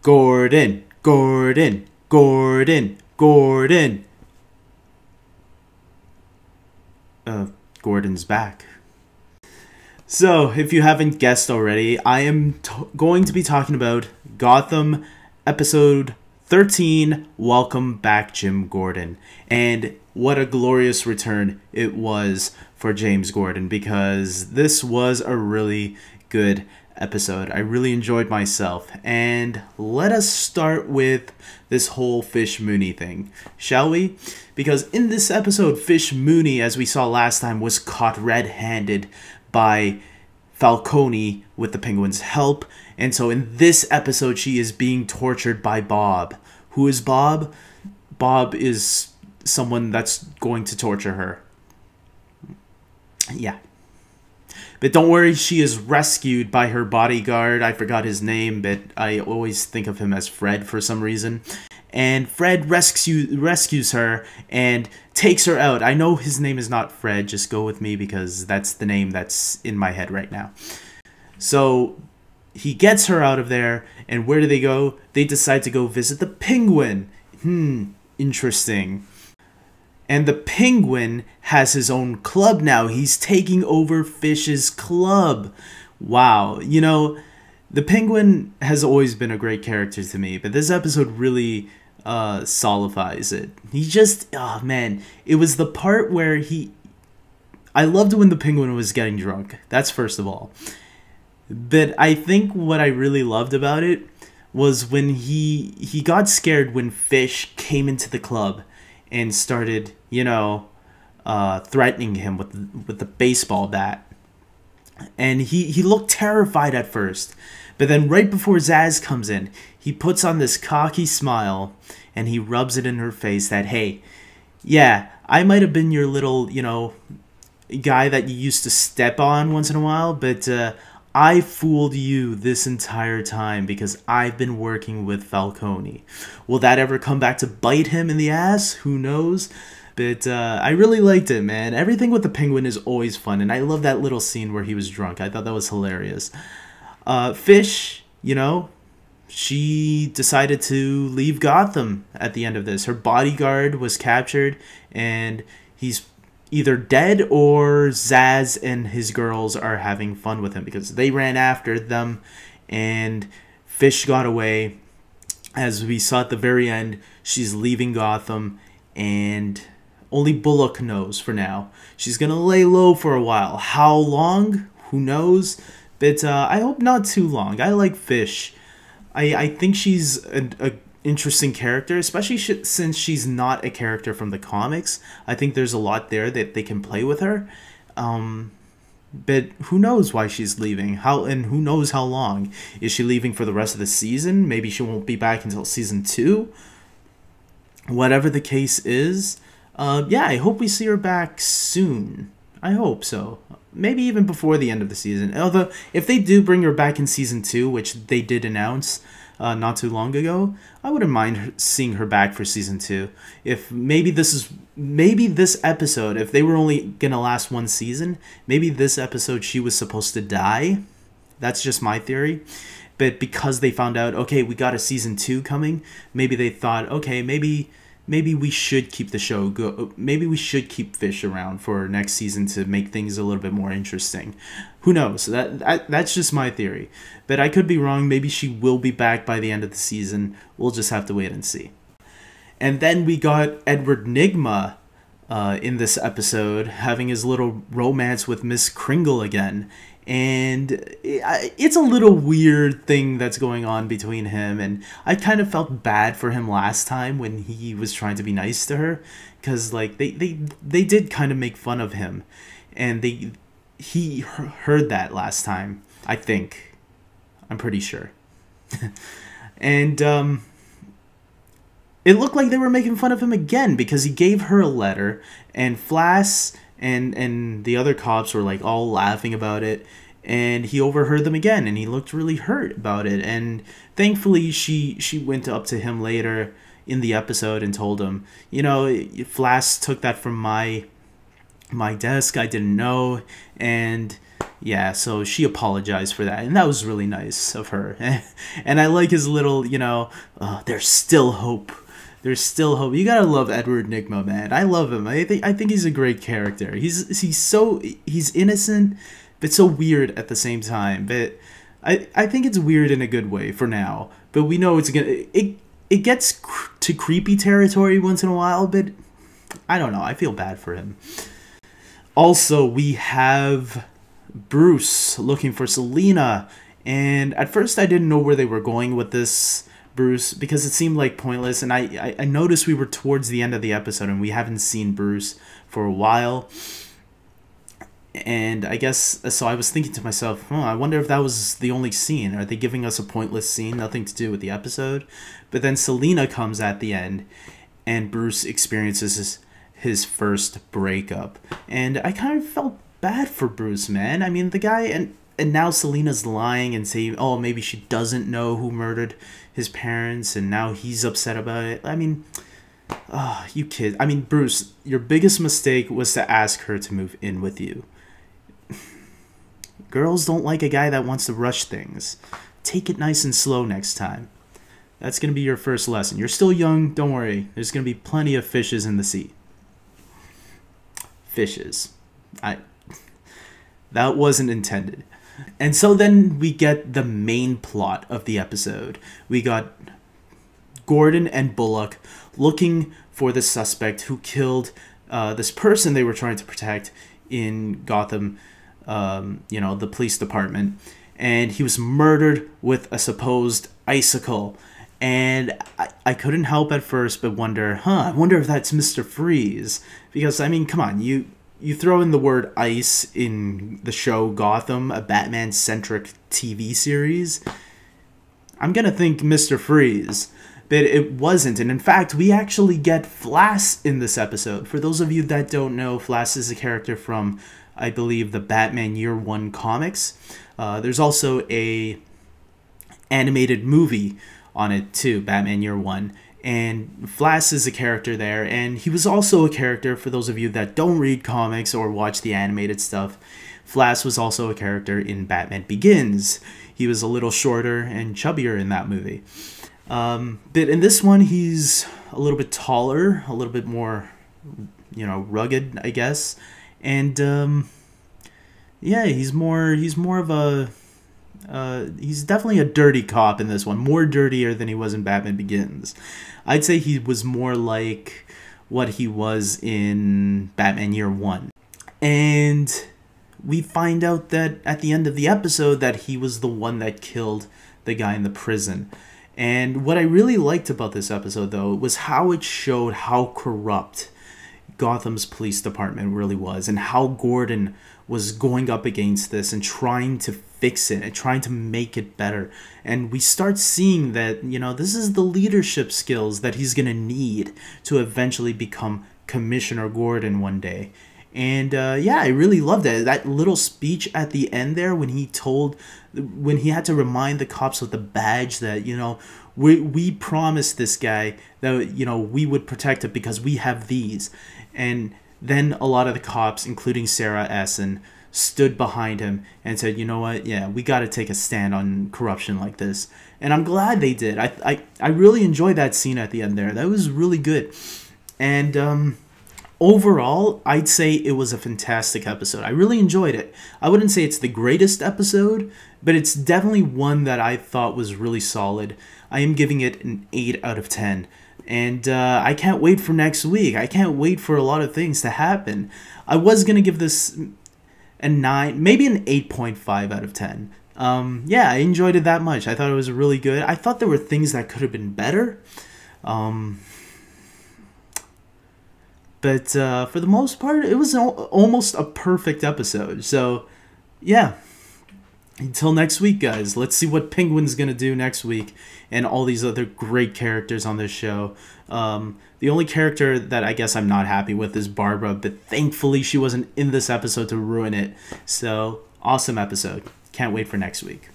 Gordon, Gordon, Gordon, Gordon. Gordon's back. So, if you haven't guessed already, I am going to be talking about Gotham episode 13, Welcome Back, Jim Gordon. And what a glorious return it was for James Gordon, because this was a really good episode. I really enjoyed myself. And let us start with this whole Fish Mooney thing, shall we? Because in this episode, Fish Mooney, as we saw last time, was caught red-handed by Falcone with the Penguin's help. And so in this episode, she is being tortured by Bob. Who is Bob? Bob is someone that's going to torture her. Yeah. But don't worry, she is rescued by her bodyguard. I forgot his name, but I always think of him as Fred for some reason. And Fred rescues her and takes her out. I know his name is not Fred, just go with me because that's the name that's in my head right now. So he gets her out of there, and where do they go? They decide to go visit the Penguin. Interesting. And the Penguin has his own club now. He's taking over Fish's club. Wow. You know, the Penguin has always been a great character to me, but this episode really solidifies it. He just, oh man, it was the part where I loved when the Penguin was getting drunk. That's first of all. But I think what I really loved about it was when he got scared when Fish came into the club and started, you know, threatening him with the baseball bat. And he looked terrified at first. But then right before Zaz comes in, he puts on this cocky smile and he rubs it in her face that, hey, yeah, I might have been your little, you know, guy that you used to step on once in a while, but I fooled you this entire time because I've been working with Falcone. Will that ever come back to bite him in the ass? Who knows? But I really liked it, man. Everything with the Penguin is always fun, and I love that little scene where he was drunk. I thought that was hilarious. Fish, you know, she decided to leave Gotham at the end of this. Her bodyguard was captured, and he's either dead or Zaz and his girls are having fun with him because they ran after them and Fish got away. As we saw at the very end, she's leaving Gotham and only Bullock knows for now. She's going to lay low for a while. How long? Who knows? But I hope not too long. I like Fish. I think she's a interesting character, especially since she's not a character from the comics. I think there's a lot there that they can play with her. But who knows why she's leaving? And who knows how long? Is she leaving for the rest of the season? Maybe she won't be back until season 2. Whatever the case is, yeah, I hope we see her back soon. I hope so. Maybe even before the end of the season. Although, if they do bring her back in season 2, which they did announce not too long ago, I wouldn't mind seeing her back for season 2. If maybe this episode, if they were only gonna last one season, maybe this episode she was supposed to die. That's just my theory. But because they found out, okay, we got a season 2 coming, maybe they thought, okay, maybe we should keep the show go. Maybe we should keep Fish around for next season to make things a little bit more interesting. Who knows? That's just my theory. But I could be wrong. Maybe she will be back by the end of the season. We'll just have to wait and see. And then we got Edward Nygma in this episode having his little romance with Miss Kringle again. And it's a little weird thing that's going on between him, and I kind of felt bad for him last time when he was trying to be nice to her, because like they did kind of make fun of him, and he heard that last time. I'm pretty sure. And it looked like they were making fun of him again because he gave her a letter, and Flass and the other cops were like all laughing about it, and he overheard them again, and he looked really hurt about it. And thankfully she went up to him later in the episode and told him, you know, Flass took that from my desk, I didn't know, and Yeah, so she apologized for that, and that was really nice of her. And I like his little, there's still hope. There's still hope. You gotta love Edward Nygma, man. I love him. I think he's a great character. He's innocent, but so weird at the same time. But I think it's weird in a good way for now. But we know it gets to creepy territory once in a while. But I don't know. I feel bad for him. Also, we have Bruce looking for Selina, and at first I didn't know where they were going with this Bruce because it seemed like pointless, and I noticed we were towards the end of the episode and we haven't seen Bruce for a while, and I guess so I was thinking to myself, I wonder if that was the only scene. Are they giving us a pointless scene, nothing to do with the episode? But then Selina comes at the end and Bruce experiences his first breakup, and I kind of felt bad for Bruce, man. I mean, the guy, and now Selina's lying and saying, oh, maybe she doesn't know who murdered his parents, and now he's upset about it. I mean, you kid. I mean, Bruce, your biggest mistake was to ask her to move in with you. Girls don't like a guy that wants to rush things. Take it nice and slow next time. That's going to be your first lesson. You're still young, don't worry. There's going to be plenty of fishes in the sea. Fishes. That wasn't intended. And so then we get the main plot of the episode. We got Gordon and Bullock looking for the suspect who killed this person they were trying to protect in Gotham, the police department. And he was murdered with a supposed icicle. And I couldn't help at first but wonder, I wonder if that's Mr. Freeze. Because, I mean, come on, you throw in the word ice in the show Gotham, a Batman-centric TV series, I'm gonna think Mr. Freeze. But it wasn't, and in fact, we actually get Flash in this episode. For those of you that don't know, Flash is a character from, I believe, the Batman Year One comics. There's also a animated movie on it too, Batman Year One. And Flash is a character there, and he was also a character, for those of you that don't read comics or watch the animated stuff, Flash was also a character in Batman Begins. He was a little shorter and chubbier in that movie. But in this one, he's a little bit taller, a little bit more, rugged, I guess. And, yeah, he's more of a... he's definitely a dirty cop in this one, more dirtier than he was in Batman Begins. I'd say he was more like what he was in Batman Year One. And we find out that at the end of the episode that he was the one that killed the guy in the prison. And what I really liked about this episode, though, was how it showed how corrupt Gotham's police department really was, and how Gordon was going up against this and trying to fix it and trying to make it better. And we start seeing that, this is the leadership skills that he's going to need to eventually become Commissioner Gordon one day. And yeah, I really loved it. That little speech at the end there when he had to remind the cops with the badge that, we promised this guy that, we would protect it because we have these. And then a lot of the cops, including Sarah Essen, stood behind him and said, you know what, yeah, we got to take a stand on corruption like this. And I'm glad they did. I really enjoyed that scene at the end there. That was really good. And overall, I'd say it was a fantastic episode. I really enjoyed it. I wouldn't say it's the greatest episode, but it's definitely one that I thought was really solid. I am giving it an 8 out of 10. And I can't wait for next week. I can't wait for a lot of things to happen. I was going to give this a 9, maybe an 8.5 out of 10. Yeah, I enjoyed it that much. I thought it was really good. I thought there were things that could have been better. But for the most part, it was almost a perfect episode. So, yeah. Until next week, guys. Let's see what Penguin's going to do next week. And all these other great characters on this show. The only character that I guess I'm not happy with is Barbara. But thankfully, she wasn't in this episode to ruin it. So, awesome episode. Can't wait for next week.